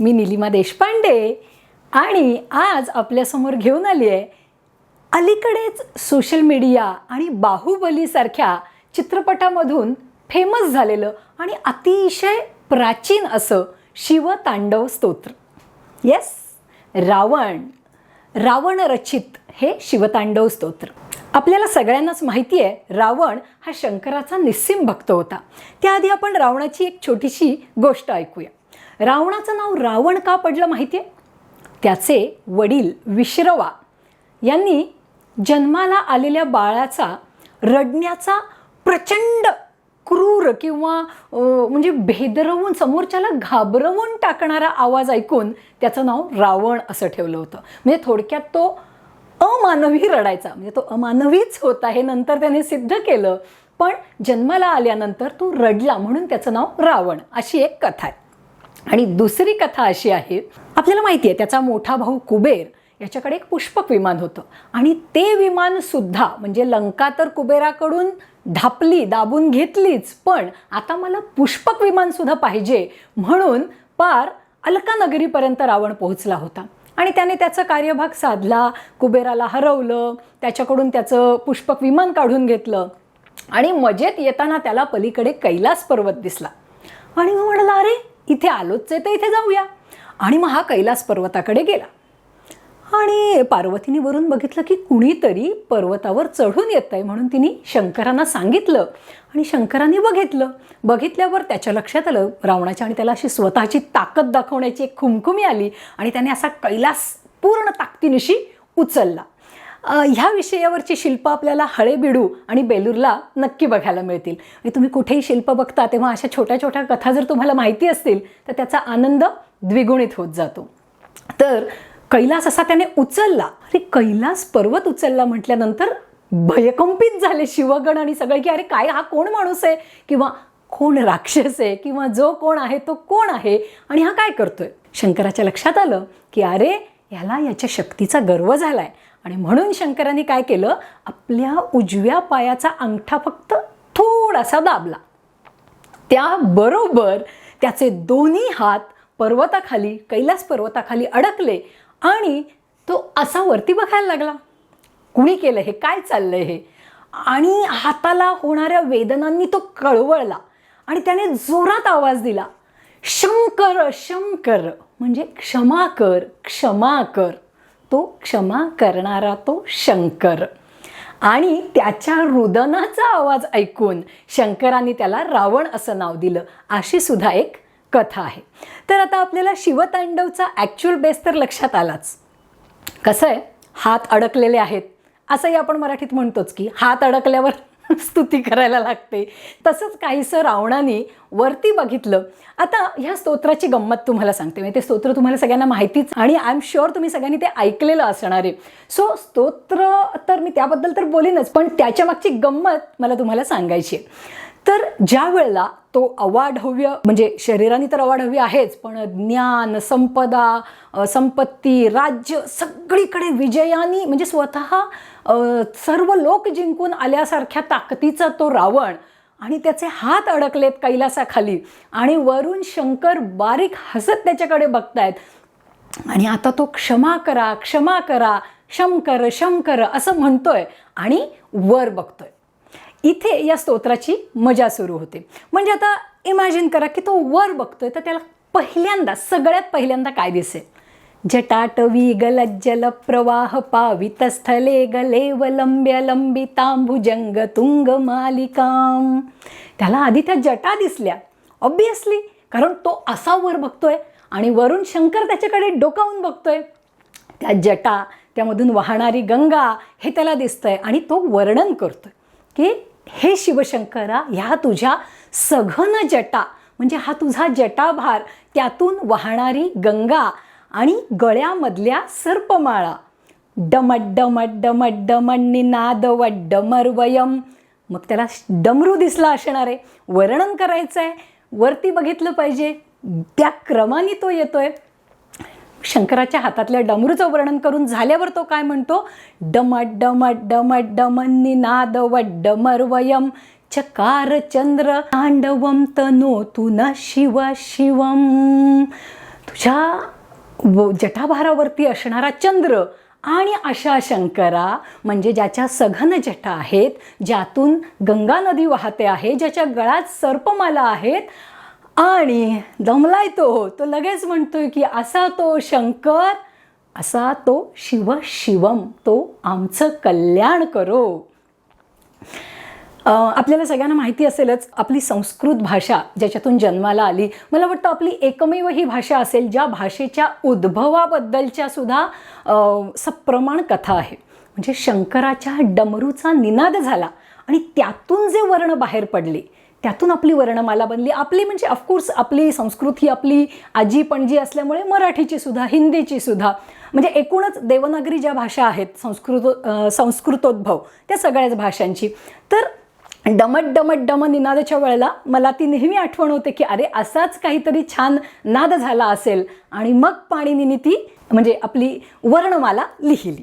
मी निलिमा देशपांडे आणि आज आपल्यासमोर घेऊन आली आहे अलीकडेच सोशल मीडिया आणि बाहुबलीसारख्या चित्रपटामधून फेमस झालेलं आणि अतिशय प्राचीन असं शिवतांडव स्तोत्र. येस, रावण रचित हे शिवतांडव स्तोत्र. आपल्याला सगळ्यांनाच माहिती आहे रावण हा शंकराचा निस्सीम भक्त होता. त्याआधी आपण रावणाची एक छोटीशी गोष्ट ऐकूया. रावणाचं नाव रावण का पडलं माहिती आहे? त्याचे वडील विश्रवा यांनी जन्माला आलेल्या बाळाचा रडण्याचा प्रचंड क्रूर किंवा म्हणजे भेदरवून समोरच्याला घाबरवून टाकणारा आवाज ऐकून त्याचं नाव रावण असं ठेवलं होतं. म्हणजे थोडक्यात तो अमानवी रडायचा, म्हणजे तो अमानवीच होता हे नंतर त्याने सिद्ध केलं. पण जन्माला आल्यानंतर तो रडला म्हणून त्याचं नाव रावण, अशी एक कथा आहे. आणि दुसरी कथा अशी आहे, आपल्याला माहिती आहे त्याचा मोठा भाऊ कुबेर याच्याकडे एक पुष्पक विमान होतं आणि ते विमान सुद्धा म्हणजे लंका तर कुबेराकडून दाबून घेतलीच, पण आता मला पुष्पक विमान सुद्धा पाहिजे म्हणून पार अलका नगरीपर्यंत रावण पोहोचला होता. आणि त्याने त्याचा कार्यभाग साधला, कुबेराला हरवलं, त्याच्याकडून त्याचं पुष्पक विमान काढून घेतलं आणि मजेत येताना त्याला पलीकडे कैलास पर्वत दिसला. आणि मग म्हणाला, अरे इथे आलोच आहे तर इथे जाऊया. आणि मग हा कैलास पर्वताकडे गेला आणि पार्वतीने वरून बघितलं की कुणीतरी पर्वतावर चढून येत आहे म्हणून तिने शंकरांना सांगितलं. आणि शंकरांनी बघितल्यावर त्याच्या लक्षात आलं रावणाच्या आणि त्याला अशी स्वतःची ताकद दाखवण्याची एक खुमखुमी आली आणि त्याने असा कैलास पूर्ण ताकदीनिशी उचलला. ह्या विषयावरची शिल्प आपल्याला हळेबीडू आणि बेलूरला नक्की बघायला मिळतील. आणि तुम्ही कुठेही शिल्प बघता तेव्हा अशा छोट्या छोट्या कथा जर तुम्हाला माहिती असतील तर त्याचा आनंद द्विगुणित होत जातो. तर कैलास असा त्याने उचलला. अरे कैलास पर्वत उचलला म्हटल्यानंतर भयकंपित झाले शिवगण आणि सगळे की अरे काय हा कोण माणूस आहे किंवा कोण राक्षस आहे किंवा जो कोण आहे तो कोण आहे आणि हा काय करतोय. शंकराच्या लक्षात आलं की अरे याला याच्या शक्तीचा गर्व झालाय आणि म्हणून शंकरांनी काय केलं, आपल्या उजव्या पायाचा अंगठा फक्त थोडासा दाबला. त्याबरोबर त्याचे दोन्ही हात पर्वताखाली कैलास पर्वताखाली अडकले आणि तो असा वरती बघायला लागला. कुणी केलं हे, काय चाललंय हे. आणि हाताला होणाऱ्या वेदनांनी तो कळवळला आणि त्याने जोरात आवाज दिला, शंकर शंकर, म्हणजे क्षमा कर क्षमा कर. तो क्षमा करणारा तो शंकर. आणि त्याच्या रुदनाचा आवाज ऐकून शंकरांनी त्याला रावण असं नाव दिलं. अशी सुद्धा एक कथा आहे. तर आता आपल्याला शिवतांडवचा ॲक्च्युअल बेस तर लक्षात आलाच. कसं आहे, हात अडकलेले आहेत असंही आपण मराठीत म्हणतोच की हात अडकल्यावर स्तुती करायला लागते. तसंच काहीसं रावणाने वरती बघितलं. आता ह्या स्तोत्राची गंमत तुम्हाला सांगते. म्हणजे ते स्तोत्र तुम्हाला सगळ्यांना माहितीच आणि आय एम शुअर तुम्ही सगळ्यांनी ते ऐकलेलं असणार आहे. सो स्तोत्र तर मी त्याबद्दल तर बोलीनच, पण त्याच्या मागची गंमत मला तुम्हाला सांगायची आहे. तर ज्या वेळेला तो अवाढव्य म्हणजे शरीराने तर अवाढव्य आहेच, पण ज्ञान, संपदा, संपत्ती, राज्य सगळीकडे विजयाने म्हणजे स्वतः सर्व लोक जिंकून आल्यासारख्या ताकदीचा तो रावण आणि त्याचे हात अडकलेत कैलासाखाली आणि वरून शंकर बारीक हसत त्याच्याकडे बघतायत आणि आता तो क्षमा करा क्षमा करा, शंकर शंकर असं म्हणतोय आणि वर बघतोय. इथे या स्तोत्राची मजा सुरू होते. म्हणजे आता इमॅजिन करा की तो वर बघतोय तर त्याला सगळ्यात पहिल्यांदा काय दिसेल, जटाटवी गलज्जल प्रवाह पावितस्थले गलेवलंब्य लंबितांबुजंग तुंग मालिकाम. त्याला आधी त्या जटा दिसल्या ऑब्वियसली, कारण तो असा वर बघतोय आणि वरून शंकर त्याच्याकडे डोकावून बघतोय. त्या जटा, त्यामधून वाहणारी गंगा हे त्याला दिसतंय आणि तो वर्णन करतोय की हे शिवशंकरा, ह्या तुझ्या सघन जटा म्हणजे हा तुझा जटाभार, त्यातून वाहणारी गंगा आणि गळ्यामधल्या सर्पमाळा, डमट डमट डमट डमनिनाद वड्डमर्वयम. मग त्याला डमरू दिसला असणार आहे, वर्णन करायचं आहे, वरती बघितलं पाहिजे, त्या क्रमाने तो येतोय. शंकराच्या हातातल्या डमरूचं वर्णन करून झाल्यावर तो काय म्हणतो, डमट डमट डमट डमनिनाद वड्डमर्वयम चकार चंद्र तांडवम तनोतु न शिव शिवम. तुझ्या जटाभारावरती असणारा चंद्र आणि अशा शंकरा म्हणजे ज्याच्या सघन जटा आहेत, ज्यातून गंगा नदी वाहते आहे, ज्याच्या गळ्यात सर्पमाला आहेत आणि दमलाय तो लगेच म्हणतोय की असा तो शंकर, असा तो शिव शिवम, तो आमचं कल्याण करो. आपल्याला सगळ्यांना माहिती असेलच आपली संस्कृत भाषा ज्याच्यातून जन्माला आली, मला वाटतं आपली एकमेव ही भाषा असेल ज्या भाषेच्या उद्भवाबद्दलच्या सुद्धा सप्रमाण कथा आहे. म्हणजे शंकराच्या डमरूचा निनाद झाला आणि त्यातून जे वर्ण बाहेर पडले, त्यातून आपली वर्णमाला बनली. आपली म्हणजे ऑफकोर्स आपली संस्कृत ही आपली आजी पणजी असल्यामुळे मराठीची सुद्धा, हिंदीची सुद्धा, म्हणजे एकूणच देवनागरी ज्या भाषा आहेत संस्कृतोद्भव त्या सगळ्याच भाषांची. तर डमट डमट डम निनादाच्या वेळेला मला ती नेहमी आठवण होते की अरे असाच काहीतरी छान नाद झाला असेल आणि मग पाणिनीने ती म्हणजे आपली वर्णमाला लिहिली.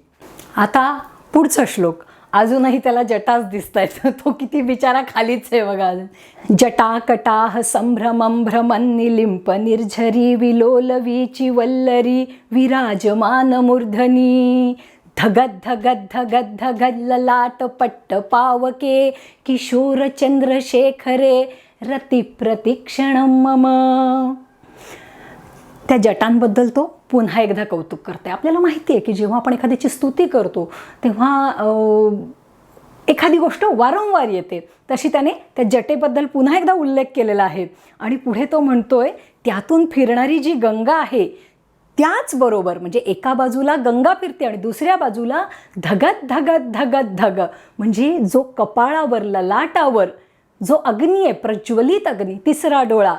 आता पुढचा श्लोक, अजूनही त्याला जटाच दिसत आहेत, तो किती बिचारा खालीच आहे बघा. जटा कटाह संभ्रमं भ्रमन् निलिंप निर्झरी विलोलवीची वल्लरी विराजमान मूर्धनी धगद धगद धगद धगद ललाट पट्ट पावके किशोर चंद्रशेखरे रती प्रतिक्षणं मम. त्या जटांबद्दल तो पुन्हा एकदा कौतुक करते. आपल्याला माहिती आहे की जेव्हा आपण एखाद्याची स्तुती करतो तेव्हा एखादी गोष्ट वारंवार येते, तशी त्याने त्या जटेबद्दल पुन्हा एकदा उल्लेख केलेला आहे. आणि पुढे तो म्हणतोय त्यातून फिरणारी जी गंगा आहे त्याचबरोबर, म्हणजे एका बाजूला गंगा फिरते आणि दुसऱ्या बाजूला धगत धगत धगत धग, म्हणजे जो कपाळावर ललाटावर जो अग्नी आहे, प्रज्वलित अग्नी, तिसरा डोळा,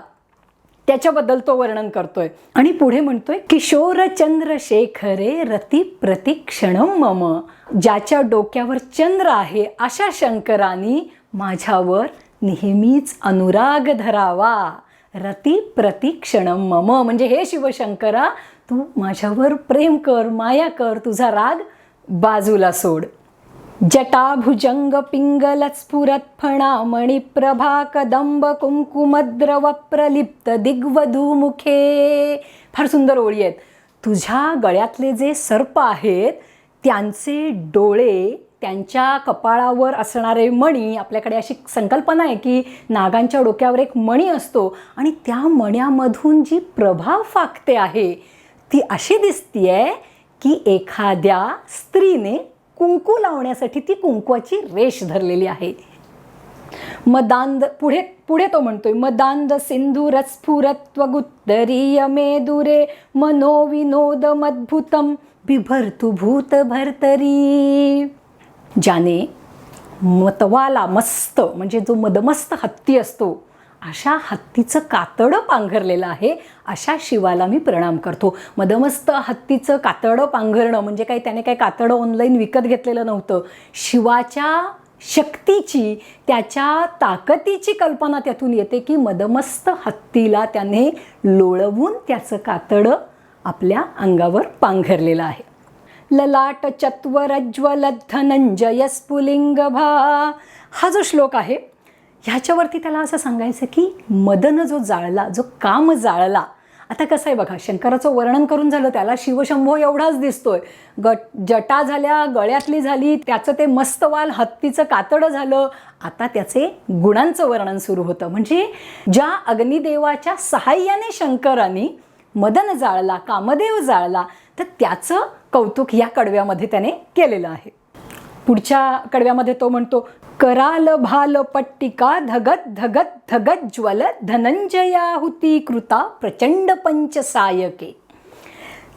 त्याच्याबद्दल तो वर्णन करतोय. आणि पुढे म्हणतोय किशोर चंद्रशेखरे रती प्रतिक्षणं मम, ज्याच्या डोक्यावर चंद्र आहे अशा शंकरांनी माझ्यावर नेहमीच अनुराग धरावा. रती प्रतिक्षणं मम म्हणजे हे शिवशंकरा तू माझ्यावर प्रेम कर, माया कर, तुझा राग बाजूला सोड. जटाभुजंग पिंगलत स्फुरत फणा मणिप्रभा कदंब कुंकुमद्रव प्रलिप्त दिग्वधूमुखे. फार सुंदर ओळी आहेत. तुझ्या गळ्यातले जे सर्प आहेत त्यांचे डोळे, त्यांच्या कपाळावर असणारे मणी, आपल्याकडे अशी संकल्पना आहे की नागांच्या डोक्यावर एक मणी असतो आणि त्या मण्यामधून जी प्रभा फाकते आहे ती अशी दिसतीये की एखाद्या स्त्रीने कुंकू लावण्यासाठी ती कुंकवाची रेष धरलेली आहे. मदांद पुढे तो म्हणतोय मदांद सिंधूर स्फुरत्वगुत्तरीय मेदुरे मनोविनोद मद्भुतम बिभर्तु भूत भर्तरी. ज्याने मतवाला मस्त म्हणजे जो मदमस्त हत्ती असतो अशा हत्तीचं कातडं पांघरलेलं आहे, अशा शिवाला मी प्रणाम करतो. मदमस्त हत्तीचं कातडं पांघरणं म्हणजे काही त्याने काही कातडं ऑनलाईन विकत घेतलेलं नव्हतं. शिवाच्या शक्तीची, त्याच्या ताकदीची कल्पना त्यातून येते की मदमस्त हत्तीला त्याने लोळवून त्याचं कातडं आपल्या अंगावर पांघरलेलं आहे. ललाट चत्वरज्वल धनंजय स्फुलिंग भा, हा जो श्लोक आहे ह्याच्यावरती त्याला असं सांगायचं की मदन जो जाळला, जो काम जाळला. आता कसं आहे बघा, शंकराचं वर्णन करून झालं, त्याला शिवशंभो एवढाच दिसतोय. जटा झाल्या, गळ्यातली झाली, त्याचं ते मस्तवाल हत्तीचं कातडं झालं. आता त्याचे गुणांचं वर्णन सुरू होतं. म्हणजे ज्या अग्निदेवाच्या सहाय्याने शंकरांनी मदन जाळला, कामदेव जाळला, तर त्याचं कौतुक या कडव्यामध्ये त्याने केलेलं आहे. पुढच्या कडव्यामध्ये तो म्हणतो कराल भाल पट्टिका धगत धगत धगत ज्वल धनंजयाहुती कृता प्रचंड पंचसायके.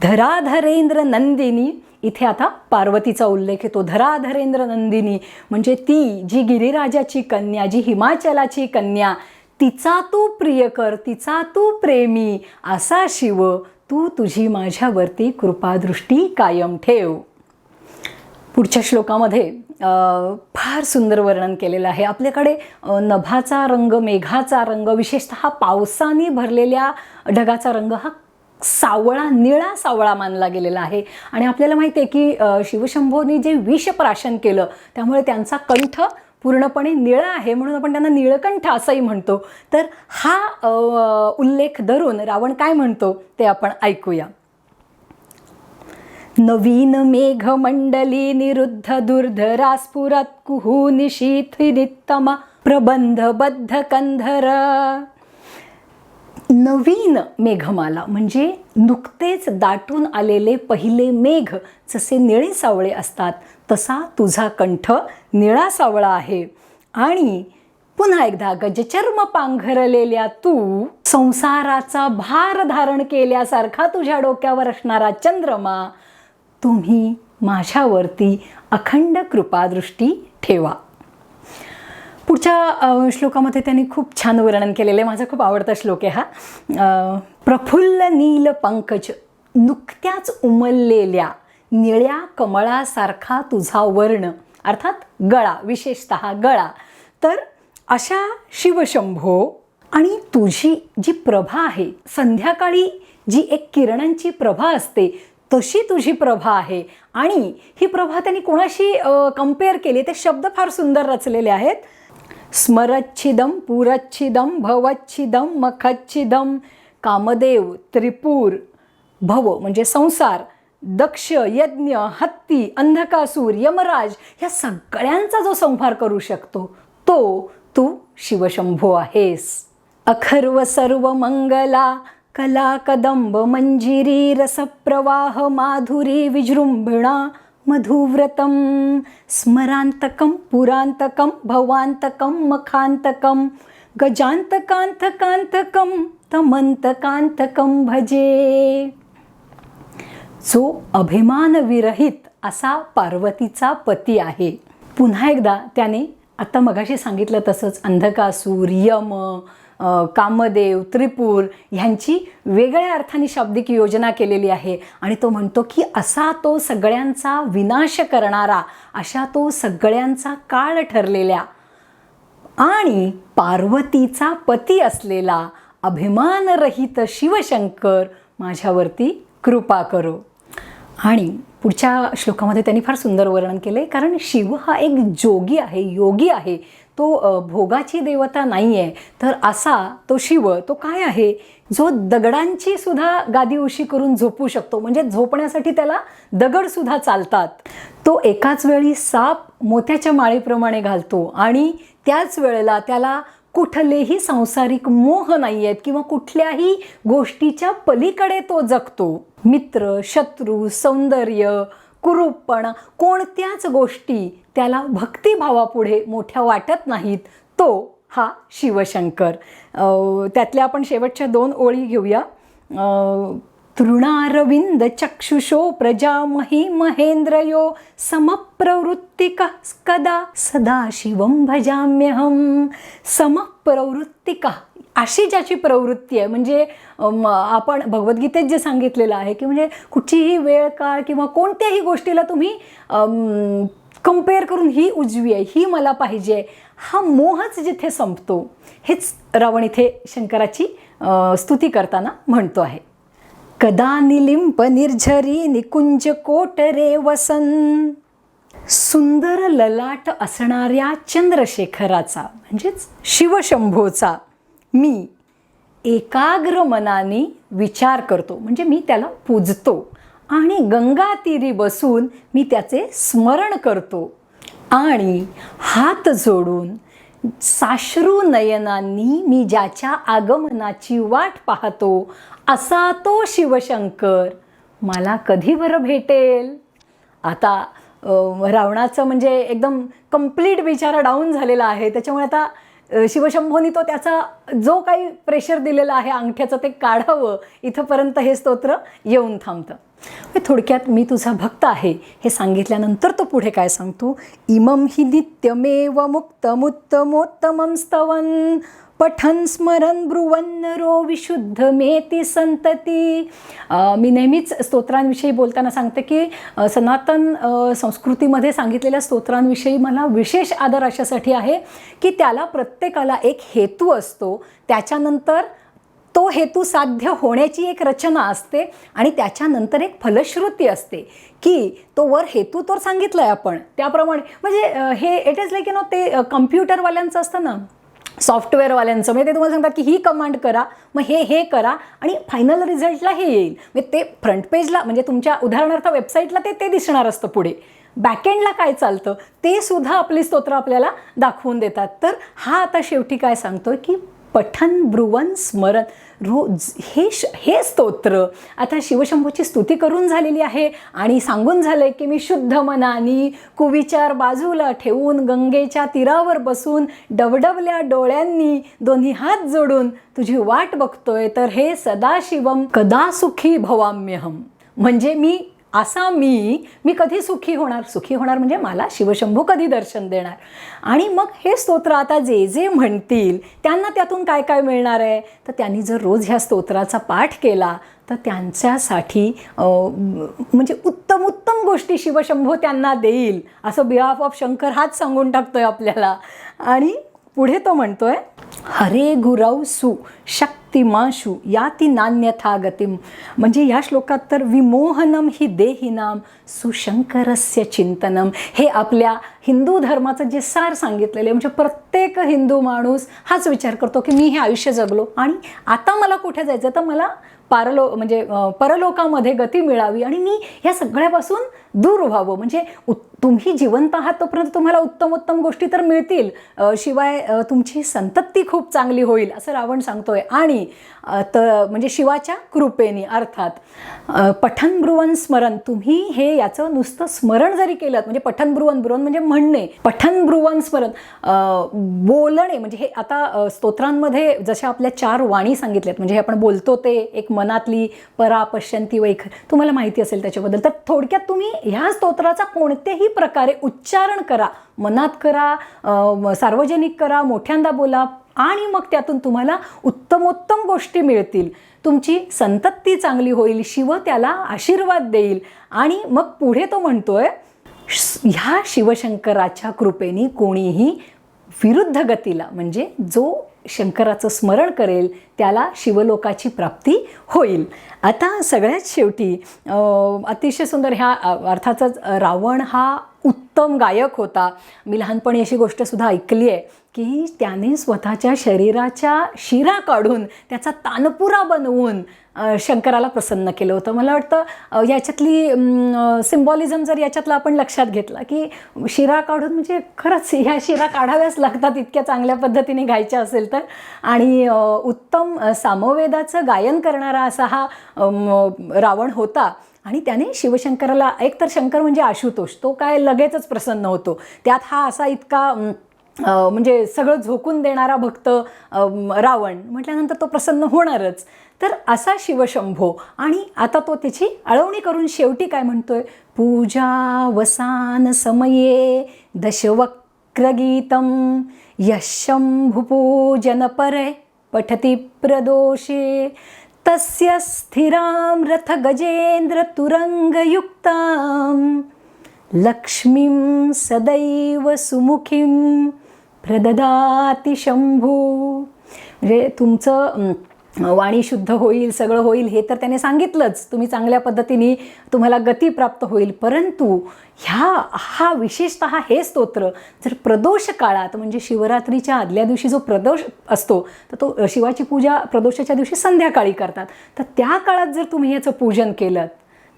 धराधरेंद्र नंदिनी, इथे आता पार्वतीचा उल्लेख येतो. धराधरेंद्र नंदिनी म्हणजे ती जी गिरिराजाची कन्या, जी हिमाचलाची कन्या, तिचा तू प्रियकर, तिचा तू प्रेमी असा शिव, तू तुझी माझ्यावरती कृपादृष्टी कायम ठेव. पुढच्या श्लोकामध्ये फार सुंदर वर्णन केलेलं आहे. आपल्याकडे नभाचा रंग, मेघाचा रंग, विशेषतः पावसाने भरलेल्या ढगाचा रंग हा सावळा, निळा सावळा मानला गेलेला आहे. आणि आपल्याला माहिती आहे की शिवशंभोनी जे विषप्राशन केलं त्यामुळे त्यांचा कंठ पूर्णपणे निळा आहे म्हणून आपण त्यांना नीळकंठ असंही म्हणतो. तर हा उल्लेख धरून रावण काय म्हणतो ते आपण ऐकूया. नवीन मेघमंडली निरुद्ध दुर्धरा स्फुरत कुहू निशीथिनित्तमा प्रबंधबद्ध कंधर. नवीन मेघमाला म्हणजे नुकतेच दाटून आलेले पहिले मेघ जसे निळे सावळे असतात तसा तुझा कंठ निळा सावळा आहे. आणि पुन्हा एकदा गजचर्म पांघरलेल्या तू संसाराचा भार धारण केल्यासारखा तुझ्या डोक्यावर असणारा चंद्रमा, तुम्ही माझ्यावरती अखंड कृपादृष्टी ठेवा. पुढच्या श्लोकामध्ये त्यांनी खूप छान वर्णन केलेलं आहे. माझा खूप आवडता श्लोक आहे हा. प्रफुल्ल नील पंकज, नुकत्याच उमललेल्या निळ्या कमळासारखा तुझा वर्ण, अर्थात गळा, विशेषतः गळा. तर अशा शिवशंभो, आणि तुझी जी प्रभा आहे, संध्याकाळी जी एक किरणांची प्रभा असते तशी तुझी प्रभा आहे. आणि ही प्रभा त्यांनी कोणाशी कंपेअर केली, ते शब्द फार सुंदर रचलेले आहेत. स्मरच्छिदम पुरच्छिदम भवच्छिदम मखच्छिदम कामदेव त्रिपूर भव म्हणजे संसार, दक्ष, यज्ञ, हत्ती, अंधकासूर, यमराज या सगळ्यांचा जो संहार करू शकतो तो तू शिवशंभो आहेस. अखर्व सर्व मंगला कला कदंब मंजिरी रसप्रवाह माधुरी विजृंभणा मधुव्रतम स्मरांतकम पुरांतकम भवांतकम मखांतकम गजांतकांतकांतकम तमंतकांतकम भजे. जो अभिमान विरहित असा पार्वतीचा पती आहे. पुन्हा एकदा त्याने आता मगाशी सांगितलं तसंच अंधकासूर, यम, कामदेव, त्रिपूर ह्यांची वेगळ्या अर्थाने शाब्दिक योजना केलेली आहे. आणि तो म्हणतो की असा तो सगळ्यांचा विनाश करणारा, अशा तो सगळ्यांचा काळ ठरलेल्या आणि पार्वतीचा पती असलेला अभिमानरहित शिवशंकर माझ्यावरती कृपा करो. आणि पुढच्या श्लोकामध्ये त्यांनी फार सुंदर वर्णन केले, कारण शिव हा एक जोगी आहे, योगी आहे. तो भोगाची देवता नाही आहे. तर असा तो शिव तो काय आहे, जो दगडांची सुद्धा गादी उशी करून झोपू शकतो. म्हणजे झोपण्यासाठी त्याला दगडसुद्धा चालतात. तो एकाच वेळी साप मोत्याच्या माळेप्रमाणे घालतो आणि त्याच वेळेला त्याला कुठलेही सांसारिक मोह नाही आहेत किंवा कुठल्याही गोष्टीच्या पलीकडे तो जगतो. मित्र, शत्रू, सौंदर्य, कुरूपपणा कोणत्याच गोष्टी त्याला भक्तिभावापुढे मोठ्या वाटत नाहीत. तो हा शिवशंकर. त्यातल्या आपण शेवटच्या 2 ओळी घेऊया. तृणारविंद चक्षुषो प्रजामही महेंद्रयो समप्रवृत्तिका कदा सदा शिवं भजाम्यहम. समप्रवृत्तिका अशी ज्याची प्रवृत्ती आहे, म्हणजे आपण भगवद्गीतेत जे सांगितलेलं आहे की म्हणजे कुठचीही वेळ काळ किंवा कोणत्याही गोष्टीला तुम्ही कंपेअर करून ही उजवी आहे, ही मला पाहिजे, हा मोहच जिथे संपतो, हेच रावण इथे शंकराची स्तुती करताना म्हणतो आहे. कदा निलिंप निर्झरी निकुंज कोटरे वसन. सुंदर ललाट असणाऱ्या चंद्रशेखराचा म्हणजेच शिवशंभोचा मी एकाग्र मनाने विचार करतो, म्हणजे मी त्याला पूजतो आणि गंगा तीरी बसून मी त्याचे स्मरण करतो आणि हात जोडून साश्रू नयनांनी मी ज्याच्या आगमनाची वाट पाहतो असा तो शिवशंकर मला कधी बरं भेटेल. आता रावणाचं म्हणजे एकदम कंप्लीट विचार डाऊन झालेला आहे. त्याच्यामुळे आता शिवशंभोनी तो त्याचा जो काही प्रेशर दिलेला आहे अंगठ्याचं ते काढावं, इथंपर्यंत हे स्तोत्र येऊन थांबतं. थोडक्यात मी तुझा भक्त आहे हे सांगितल्यानंतर तो पुढे काय सांगतो. इमं हि नित्यमेव मुक्तमुत्तमोत्तमं स्तवन पठन स्मरन ब्रुवन्नरो विशुद्धमेति संतती. मी नेहमीच स्तोत्रांविषयी बोलताना सांगते की सनातन संस्कृतीमध्ये सांगितलेल्या स्तोत्रांविषयी मला विशेष आदर अशासाठी आहे की त्याला प्रत्येकाला एक हेतू असतो. त्याच्यानंतर तो हेतू साध्य होण्याची एक रचना असते आणि त्याच्यानंतर एक फलश्रुती असते की तो वर हेतू तर सांगितला आहे आपण त्याप्रमाणे. म्हणजे हे इट इज लाईक ते कम्प्युटरवाल्यांचं असतं ना, सॉफ्टवेअरवाल्यांचं. म्हणजे ते तुम्हाला सांगतात की ही कमांड करा, मग हे करा आणि फायनल रिझल्टला हे येईल. म्हणजे ते फ्रंट पेजला म्हणजे तुमच्या उदाहरणार्थ वेबसाईटला ते दिसणार असतं. पुढे बॅकएंडला काय चालतं ते सुद्धा आपली स्तोत्र आपल्याला दाखवून देतात. तर हा आता शेवटी काय सांगतोय की पठन ब्रुवन स्मरण रोज हे स्तोत्र आता शिवशंभूची स्तुती करून झालेली आहे आणि सांगून झालंय की मी शुद्ध मनानी कुविचार बाजूला ठेवून गंगेच्या तीरावर बसून डवडवल्या डोळ्यांनी दोन्ही हात जोडून तुझी वाट बघतोय. तर हे सदाशिवम कदा सुखी भवाम्यहम. म्हणजे मी कधी सुखी होणार म्हणजे मला शिवशंभू कधी दर्शन देणार. आणि मग हे स्तोत्र आता जे म्हणतील त्यांना त्यातून काय काय मिळणार आहे. तर त्यांनी जर रोज ह्या स्तोत्राचा पाठ केला तर त्यांच्यासाठी म्हणजे उत्तम उत्तम गोष्टी शिवशंभू त्यांना देईल असं बिहाफ ऑफ शंकर हाच सांगून टाकतोय आपल्याला. आणि पुढे तो म्हणतोय हरे गुरवसु शक्तिमाशु याती नान्यथा गतिम. म्हणजे या श्लोकात तर विमोहनम हि देहिनाम सुशंकरस्य चिंतनम हे आपल्या हिंदू धर्माचं जे सार सांगितलेलं आहे. म्हणजे प्रत्येक हिंदू माणूस हाच विचार करतो की मी हे आयुष्य जगलो आणि आता मला कुठे जायचं, तर मला परलोकामध्ये गती मिळावी आणि मी ह्या सगळ्यापासून दूर व्हावं. म्हणजे तुम्ही जिवंत आहात तोपर्यंत तुम्हाला उत्तम उत्तम गोष्टी तर मिळतील, शिवाय तुमची संतती खूप चांगली होईल असं रावण सांगतोय. आणि म्हणजे शिवाच्या कृपेने अर्थात पठन ब्रुवन स्मरण, तुम्ही हे याचं नुसतं स्मरण जरी केलं म्हणजे पठन ब्रुवन म्हणजे म्हणणे, पठन ब्रुवन स्मरण बोलणे. म्हणजे हे आता स्तोत्रांमध्ये जशा आपल्या 4 वाणी सांगितल्यात म्हणजे हे आपण बोलतो ते एक मनातली परा पश्यंती वैखर तुम्हाला माहिती असेल त्याच्याबद्दल. तर थोडक्यात तुम्ही ह्या स्तोत्राचा कोणत्याही प्रकारे उच्चारण करा, मनात करा, सार्वजनिक करा, मोठ्यांदा बोला आणि मग त्यातून तुम्हाला उत्तमोत्तम गोष्टी मिळतील. तुमची संतती चांगली होईल, शिव त्याला आशीर्वाद देईल. आणि मग पुढे तो म्हणतोय ह्या शिवशंकराच्या कृपेने कोणीही विरुद्ध गतीला म्हणजे जो शंकराचं स्मरण करेल त्याला शिवलोकाची प्राप्ती होईल. आता सगळ्यात शेवटी अतिशय सुंदर ह्या अर्थातच रावण हा उत्तम गायक होता. मी लहानपणी अशी गोष्टसुद्धा ऐकली आहे की त्याने स्वतःच्या शरीराच्या शिरा काढून त्याचा तानपुरा बनवून शंकराला प्रसन्न केलं होतं. मला वाटतं याच्यातली सिम्बॉलिझम जर याच्यातला आपण लक्षात घेतला की शिरा काढून म्हणजे खरंच ह्या शिरा काढाव्याच लागतात इतक्या चांगल्या पद्धतीने गायच्या असेल तर. आणि उत्तम सामवेदाचं गायन करणारा असा हा रावण होता. आणि त्याने शिवशंकराला एकतर शंकर म्हणजे आशुतोष, तो काय लगेचच प्रसन्न होतो. त्यात हा असा इतका म्हणजे सगळं झोकून देणारा भक्त रावण म्हटल्यानंतर तो प्रसन्न होणारच. तर असा शिवशंभो. आणि आता तो त्याची आळवणी करून शेवटी काय म्हणतोय पूजावसान समये दशवक्रगीतम यशंभुपूजन परे पठती प्रदोषे तस्य स्थिरां रथ गजेंद्र तुरंगयुक्तां लक्ष्मीं सदैव सुमुखीं प्रददाति शंभू. म्हणजे तुमचं वाणी शुद्ध होईल, सगळं होईल हे तर त्याने सांगितलंच, तुम्ही चांगल्या पद्धतीने तुम्हाला गती प्राप्त होईल. परंतु हा विशेषतः हे स्तोत्र जर प्रदोष काळात म्हणजे शिवरात्रीच्या आदल्या दिवशी जो प्रदोष असतो तर तो शिवाची पूजा प्रदोषाच्या दिवशी संध्याकाळी करतात. तर त्या काळात जर तुम्ही याचं पूजन केलं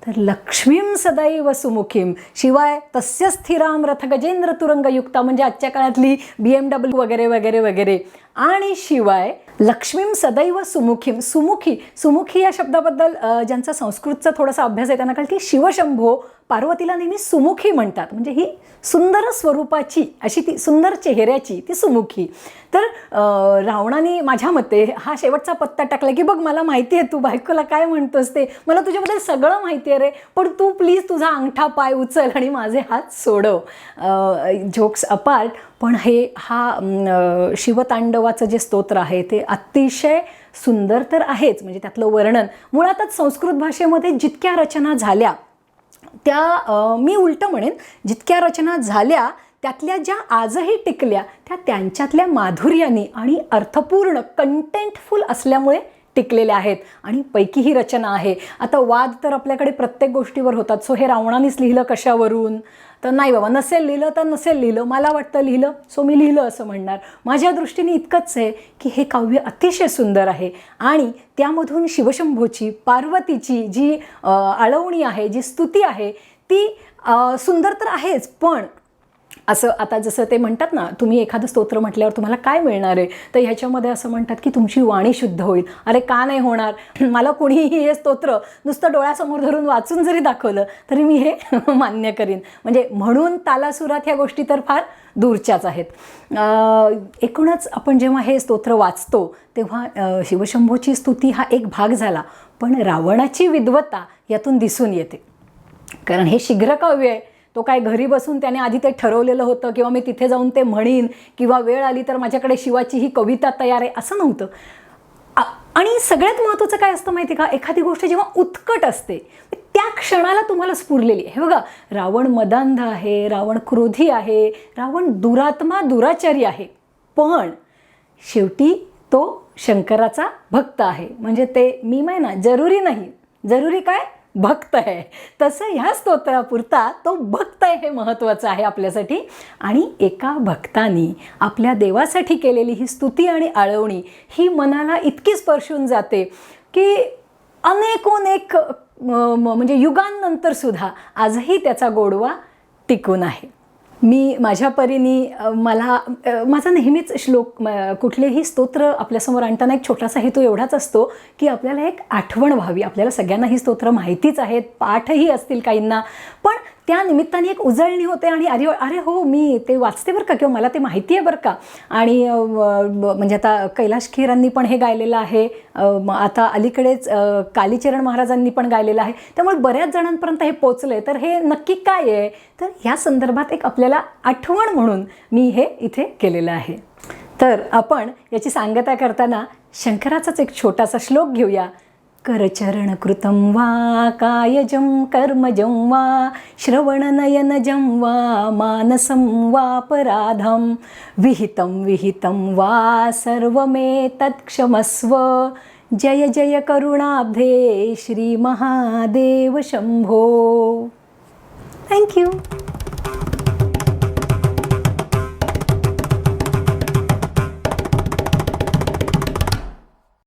तर लक्ष्मीं सदैव सुमुखीं, शिवाय तस्य स्थिराम रथ गजेंद्र तुरंगयुक्ता म्हणजे आजच्या काळातली BMW वगैरे वगैरे वगैरे. आणि शिवाय लक्ष्मीं सदैव सुमुखीं, सुमुखी या शब्दाबद्दल ज्यांचा संस्कृतचा थोडासा अभ्यास आहे त्यांना कळेल की शिवशंभो पार्वतीला नेहमी सुमुखी म्हणतात. म्हणजे ही सुंदर स्वरूपाची अशी ती सुंदर चेहऱ्याची ती सुमुखी. तर रावणाने माझ्या मते हा शेवटचा पत्ता टाकला की बघ मला माहिती आहे तू बायकोला काय म्हणतोस ते, मला तुझ्याबद्दल सगळं माहिती आहे रे, पण तू प्लीज तुझा अंगठा पाय उचल आणि माझे हात सोडव. जोक्स अपार्ट, पण हा शिवतांडवाचं जे स्तोत्र आहे ते अतिशय सुंदर तर आहेच. म्हणजे त्यातलं वर्णन मुळातच संस्कृत भाषेमध्ये जितक्या रचना झाल्या त्या मी उलटं म्हणेन जितक्या रचना झाल्या त्यातल्या ज्या आजही टिकल्या त्या त्यांच्यातल्या माधुर्याने आणि अर्थपूर्ण कंटेंटफुल असल्यामुळे टिकलेल्या आहेत आणि पैकी ही रचना आहे. आता वाद तर आपल्याकडे प्रत्येक गोष्टीवर होतात. सो हे रावणानेच लिहिलं कशावरून? तर नाही बाबा, नसेल लिहिलं तर नसेल लिहिलं, मला वाटतं लिहिलं सो मी लिहिलं असं म्हणणार. माझ्या दृष्टीने इतकंच आहे की हे काव्य अतिशय सुंदर आहे आणि त्यामधून शिवशंभोची, पार्वतीची जी आळवणी आहे, जी स्तुती आहे ती सुंदर तर आहेच, पण असं आता जसं ते म्हणतात ना, तुम्ही एखादं स्तोत्र म्हटल्यावर तुम्हाला काय मिळणार आहे, तर ह्याच्यामध्ये असं म्हणतात की तुमची वाणी शुद्ध होईल. अरे का नाही होणार? मला कोणीही हे स्तोत्र नुसतं डोळ्यासमोर धरून वाचून जरी दाखवलं तरी मी हे मान्य करीन. म्हणजे म्हणून तालासुरात ह्या गोष्टी तर फार दूरच्याच आहेत. एकूणच आपण जेव्हा हे स्तोत्र वाचतो तेव्हा शिवशंभोची स्तुती हा एक भाग झाला, पण रावणाची विद्वत्ता यातून दिसून येते. कारण हे शीघ्र काव्य आहे. तो काय घरी बसून त्याने आधी ते ठरवलेलं होतं किंवा मी तिथे जाऊन ते म्हणीन किंवा वेळ आली तर माझ्याकडे शिवाची ही कविता तयार आहे असं नव्हतं. आणि सगळ्यात महत्त्वाचं काय असतं माहिती का, एखादी गोष्ट जेव्हा उत्कट असते त्या क्षणाला तुम्हाला स्फुरलेली आहे. हे बघा, रावण मदांध आहे, रावण क्रोधी आहे, रावण दुरात्मा दुराचारी आहे, पण शेवटी तो शंकराचा भक्त आहे. म्हणजे ते मीम आहे ना, जरुरी नाही, जरुरी काय भक्त आहे. तसं ह्या स्तोत्रापुरता तो भक्त आहे हे महत्त्वाचं आहे आपल्यासाठी. आणि एका भक्तानी आपल्या देवासाठी केलेली ही स्तुती आणि आळवणी ही मनाला इतकी स्पर्शून जाते की अनेकोनेक म्हणजे युगांनंतर सुद्धा आजही त्याचा गोडवा टिकून आहे. मी माझ्या परीने माझा नेहमीच श्लोक, कुठलेही स्तोत्र आपल्यासमोर आणताना एक छोटासा हेतू एवढाच असतो की आपल्याला एक आठवण व्हावी. आपल्याला सगळ्यांना ही स्तोत्र माहितीच आहेत, पाठही असतील काहींना, पण त्या निमित्ताने एक उजळणी होते आणि अरे हो, मी ते वाचते बरं का, किंवा मला ते माहिती आहे बरं का. आणि म्हणजे आता कैलाश खेरांनी पण हे गायलेलं आहे, आता अलीकडेच कालीचरण महाराजांनी पण गायलेलं आहे, त्यामुळे बऱ्याच जणांपर्यंत हे पोचलं आहे. तर हे नक्की काय आहे, तर ह्या संदर्भात एक आपल्याला आठवण म्हणून मी हे इथे केलेलं आहे. तर आपण याची सांगता करताना शंकराचाच एक छोटासा श्लोक घेऊया. करचरणकृतं वा कायजं कर्मजं वा श्रवणनयनजं वा मानसं वापराधं विहितं वा सर्वमेतत् क्षमस्व. जय जय करुणाब्धे श्री महादेव शंभो. थँक्यू.